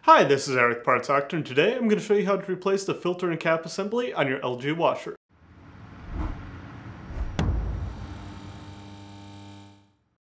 Hi, this is Eric Parts Doctor, and today I'm going to show you how to replace the filter and cap assembly on your LG washer.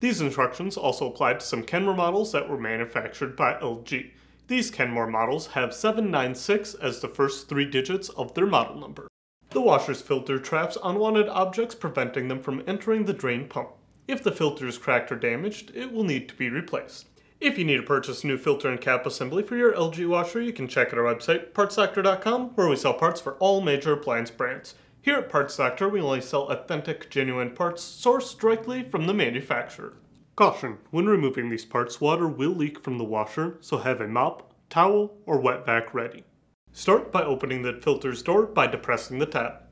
These instructions also apply to some Kenmore models that were manufactured by LG. These Kenmore models have 796 as the first three digits of their model number. The washer's filter traps unwanted objects, preventing them from entering the drain pump. If the filter is cracked or damaged, it will need to be replaced. If you need to purchase a new filter and cap assembly for your LG washer, you can check out our website, partsdoctor.com, where we sell parts for all major appliance brands. Here at Parts Doctor, we only sell authentic, genuine parts sourced directly from the manufacturer. Caution: when removing these parts, water will leak from the washer, so have a mop, towel, or wet vac ready. Start by opening the filter's door by depressing the tab.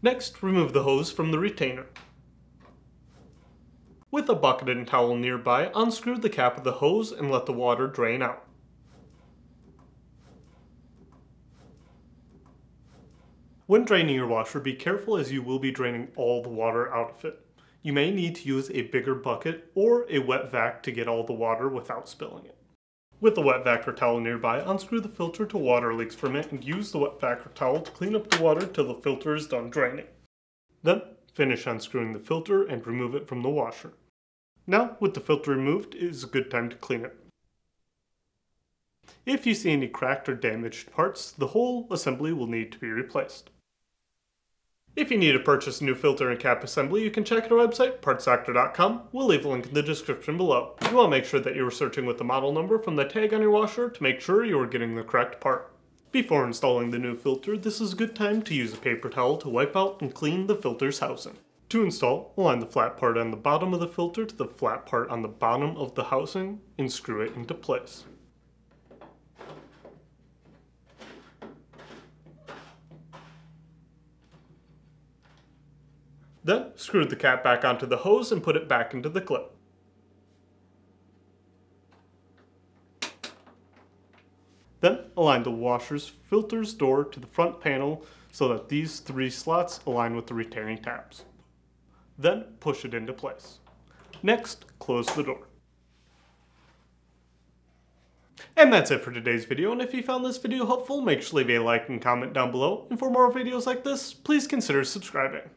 Next, remove the hose from the retainer. With a bucket and towel nearby, unscrew the cap of the hose and let the water drain out. When draining your washer, be careful as you will be draining all the water out of it. You may need to use a bigger bucket or a wet vac to get all the water without spilling it. With a wet vac or towel nearby, unscrew the filter till water leaks from it and use the wet vac or towel to clean up the water till the filter is done draining. Then, finish unscrewing the filter and remove it from the washer. Now, with the filter removed, it is a good time to clean it. If you see any cracked or damaged parts, the whole assembly will need to be replaced. If you need to purchase a new filter and cap assembly, you can check out our website, partsdoctor.com. We'll leave a link in the description below. You want to make sure that you are searching with the model number from the tag on your washer to make sure you are getting the correct part. Before installing the new filter, this is a good time to use a paper towel to wipe out and clean the filter's housing. To install, align the flat part on the bottom of the filter to the flat part on the bottom of the housing and screw it into place. Then, screw the cap back onto the hose and put it back into the clip. Then, align the washer's filter's door to the front panel so that these three slots align with the retaining tabs. Then, push it into place. Next, close the door. And that's it for today's video, and if you found this video helpful, make sure to leave a like and comment down below, and for more videos like this, please consider subscribing.